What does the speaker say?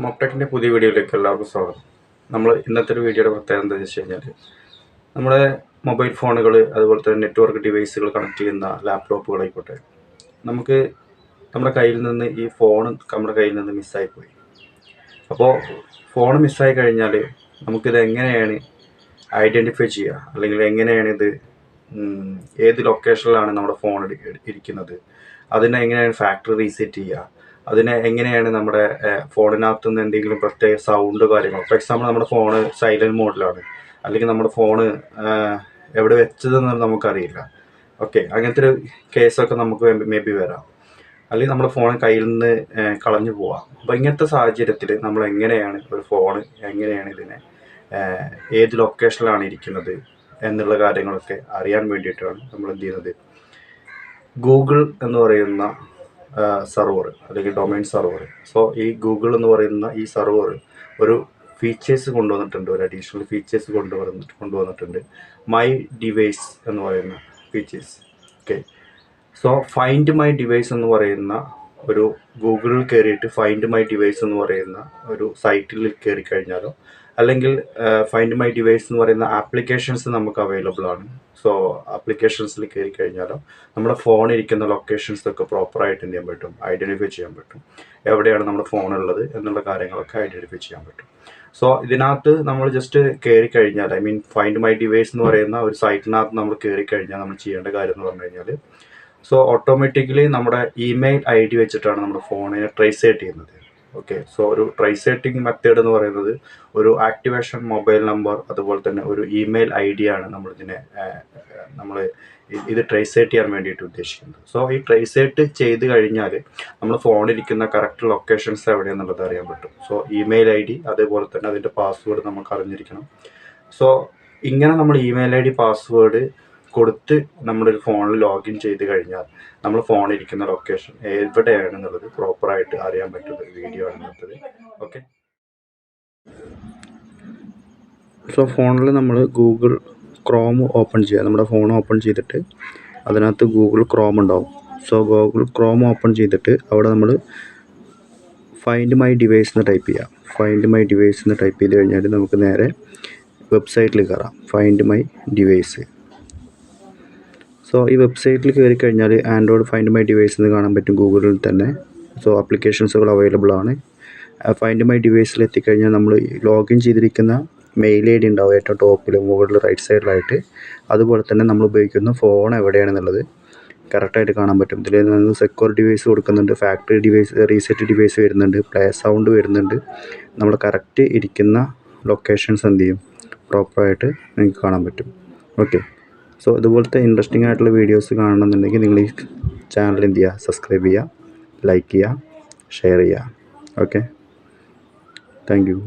മോപ്ടെക്കിൻ്റെ പുതിയ വീഡിയോയിലേക്ക് എല്ലാവർക്കും സ്വാഗതം. നമ്മൾ ഇന്നത്തെ ഒരു വീഡിയോയുടെ പ്രത്യേകത എന്താണെന്ന് വെച്ച് കഴിഞ്ഞാൽ, നമ്മുടെ മൊബൈൽ ഫോണുകൾ അതുപോലെ തന്നെ നെറ്റ്വർക്ക് ഡിവൈസുകൾ കണക്ട് ചെയ്യുന്ന ലാപ്ടോപ്പുകളായിക്കോട്ടെ, നമുക്ക് നമ്മുടെ കയ്യിൽ നിന്ന് ഈ ഫോൺ നമ്മുടെ കയ്യിൽ നിന്ന് മിസ്സായിപ്പോയി. അപ്പോൾ ഫോൺ മിസ്സായി കഴിഞ്ഞാൽ നമുക്കിത് എങ്ങനെയാണ് ഐഡൻറ്റിഫൈ ചെയ്യുക, അല്ലെങ്കിൽ എങ്ങനെയാണ് ഇത് ഏത് ലൊക്കേഷനിലാണ് നമ്മുടെ ഫോൺ ഇരിക്കുന്നത്, അതിനെ എങ്ങനെയാണ് ഫാക്ടറി റീസെറ്റ് ചെയ്യുക, അതിനെ എങ്ങനെയാണ് നമ്മുടെ ഫോണിനകത്തു നിന്ന് എന്തെങ്കിലും പ്രത്യേക സൗണ്ട് കാര്യങ്ങളോ, ഫോർ എക്സാമ്പിൾ നമ്മുടെ ഫോണ് സൈലൻറ്റ് മോഡിലാണ്, അല്ലെങ്കിൽ നമ്മുടെ ഫോണ് എവിടെ വെച്ചതെന്ന് നമുക്കറിയില്ല. ഓക്കെ, അങ്ങനത്തെ ഒരു കേസൊക്കെ നമുക്ക് മേ ബി വരാം. അല്ലെങ്കിൽ നമ്മുടെ ഫോൺ കയ്യിൽ നിന്ന് കളഞ്ഞു പോവാം. അപ്പോൾ ഇങ്ങനത്തെ സാഹചര്യത്തിൽ നമ്മൾ എങ്ങനെയാണ് ഒരു ഫോൺ എങ്ങനെയാണ് ഇതിനെ ഏത് ലൊക്കേഷനിലാണ് ഇരിക്കുന്നത് എന്നുള്ള കാര്യങ്ങളൊക്കെ അറിയാൻ വേണ്ടിയിട്ടാണ് നമ്മൾ എന്ത് ചെയ്യുന്നത്, ഗൂഗിൾ എന്ന് പറയുന്ന സെർവർ അല്ലെങ്കിൽ ഡൊമൈൻ സെർവർ. സോ ഈ ഗൂഗിൾ എന്ന് പറയുന്ന ഈ സെർവർ ഒരു ഫീച്ചേഴ്സ് കൊണ്ടുവന്നിട്ടുണ്ട്, ഒരു അഡീഷണൽ ഫീച്ചേഴ്സ് കൊണ്ടുവന്നിട്ടുണ്ട്, മൈ ഡിവൈസ് എന്ന് പറയുന്ന features. Okay, so find my device എന്ന് പറയുന്ന ഒരു ഗൂഗിളിൽ കയറിയിട്ട് ഫൈൻഡ് മൈ ഡിവൈസ് എന്ന് പറയുന്ന ഒരു സൈറ്റിൽ കയറി കഴിഞ്ഞാലോ, അല്ലെങ്കിൽ ഫൈൻഡ് മൈ ഡിവൈസ് എന്ന് പറയുന്ന ആപ്ലിക്കേഷൻസ് നമുക്ക് അവൈലബിൾ ആണ്. സോ ആപ്ലിക്കേഷൻസിൽ കയറി കഴിഞ്ഞാലോ നമ്മുടെ ഫോൺ ഇരിക്കുന്ന ലൊക്കേഷൻസൊക്കെ പ്രോപ്പറായിട്ട് എന്ത് ചെയ്യാൻ പറ്റും, ഐഡൻറ്റിഫൈ ചെയ്യാൻ പറ്റും. എവിടെയാണ് നമ്മുടെ ഫോണുള്ളത് എന്നുള്ള കാര്യങ്ങളൊക്കെ ഐഡൻറ്റിഫൈ ചെയ്യാൻ പറ്റും. സോ ഇതിനകത്ത് നമ്മൾ ജസ്റ്റ് കയറി കഴിഞ്ഞാൽ, I mean find my device എന്ന് പറയുന്ന ഒരു സൈറ്റിനകത്ത് നമ്മൾ കയറി കഴിഞ്ഞാൽ നമ്മൾ ചെയ്യേണ്ട കാര്യം എന്ന് പറഞ്ഞു കഴിഞ്ഞാൽ, സോ ഓട്ടോമാറ്റിക്കലി നമ്മുടെ ഇമെയിൽ ID വെച്ചിട്ടാണ് നമ്മുടെ ഫോണിനെ ട്രേസ് ചെയ്യുന്നത്. ഓക്കെ, സോ ഒരു ട്രേസിംഗ് മെത്തേഡ് എന്ന് പറയുന്നത് ഒരു ആക്ടിവേഷൻ മൊബൈൽ നമ്പർ അതുപോലെ തന്നെ ഒരു ഇമെയിൽ ID ആണ് നമ്മളിതിനെ ഇത് ട്രേസ് ചെയ്യാൻ വേണ്ടിയിട്ട് ഉദ്ദേശിക്കുന്നത്. സോ ഈ ട്രേസ് ചെയ്ത് കഴിഞ്ഞാൽ നമ്മൾ ഫോണിലിരിക്കുന്ന കറക്റ്റ് ലൊക്കേഷൻസ് എവിടെയാണെന്നുള്ളത് അറിയാൻ പറ്റും. സോ ഇമെയിൽ ID അതുപോലെ തന്നെ അതിൻ്റെ പാസ്വേഡ് നമുക്ക് അറിഞ്ഞിരിക്കണം. സോ ഇങ്ങനെ നമ്മൾ ഇമെയിൽ ID പാസ്വേഡ് കൊടുത്ത് നമ്മുടെ ഒരു ഫോണിൽ ലോഗിൻ ചെയ്ത് കഴിഞ്ഞാൽ നമ്മൾ ഫോണിലിരിക്കുന്ന ലൊക്കേഷൻ എവിടെയാണെന്നുള്ളത് പ്രോപ്പറായിട്ട് അറിയാൻ പറ്റുന്ന ഒരു വീഡിയോ ആണ് ഇന്നത്തത്. ഓക്കെ, സോ ഫോണിൽ നമ്മൾ ഗൂഗിൾ ക്രോം ഓപ്പൺ ചെയ്യുക. നമ്മുടെ ഫോൺ ഓപ്പൺ ചെയ്തിട്ട് അതിനകത്ത് ഗൂഗിൾ ക്രോം ഉണ്ടാവും. സോ ഗൂഗിൾ ക്രോം ഓപ്പൺ ചെയ്തിട്ട് അവിടെ നമ്മൾ ഫൈൻഡ് മൈ ഡിവൈസ് എന്ന് ടൈപ്പ് ചെയ്യുക. ഫൈൻഡ് മൈ ഡിവൈസ് എന്ന് ടൈപ്പ് ചെയ്ത് കഴിഞ്ഞാൽ നമുക്ക് നേരെ വെബ്സൈറ്റിൽ കയറാം, ഫൈൻഡ് മൈ ഡിവൈസ്. സോ ഈ വെബ്സൈറ്റിൽ കയറി കഴിഞ്ഞാൽ ആൻഡ്രോയിഡ് ഫൈൻഡ് മൈ ഡിവൈസ് എന്ന് കാണാൻ പറ്റും ഗൂഗിളിൽ തന്നെ. സോ ആപ്ലിക്കേഷൻസുകൾ അവൈലബിൾ ആണ്. ഫൈൻഡ് മൈ ഡിവൈസിൽ എത്തിക്കഴിഞ്ഞാൽ നമ്മൾ ലോഗിൻ ചെയ്തിരിക്കുന്ന മെയിൽ ID ഉണ്ടാവും ഏറ്റവും ടോപ്പിൽ മുകളിൽ റൈറ്റ് സൈഡിലായിട്ട്. അതുപോലെ തന്നെ നമ്മൾ ഉപയോഗിക്കുന്ന ഫോൺ എവിടെയാണെന്നുള്ളത് കറക്റ്റായിട്ട് കാണാൻ പറ്റും. ഇതിൽ നിന്ന് സെക്യൂർ ഡിവൈസ് കൊടുക്കുന്നുണ്ട്, ഫാക്ടറി ഡിവൈസ് റീസെറ്റ് ഡിവൈസ് വരുന്നുണ്ട്, പ്ലേ സൗണ്ട് വരുന്നുണ്ട്. നമ്മൾ കറക്റ്റ് ഇരിക്കുന്ന ലൊക്കേഷൻസ് എന്ത് ചെയ്യും, പ്രോപ്പറായിട്ട് നിങ്ങൾക്ക് കാണാൻ പറ്റും. ഓക്കെ, സോ ഇതുപോലത്തെ ഇൻട്രസ്റ്റിംഗ് ആയിട്ടുള്ള വീഡിയോസ് കാണണമെന്നുണ്ടെങ്കിൽ നിങ്ങൾ ഈ ചാനൽ എന്ത് ചെയ്യുക, സബ്സ്ക്രൈബ് ചെയ്യുക, ലൈക്ക് ചെയ്യുക, ഷെയർ ചെയ്യുക. Okay, thank you.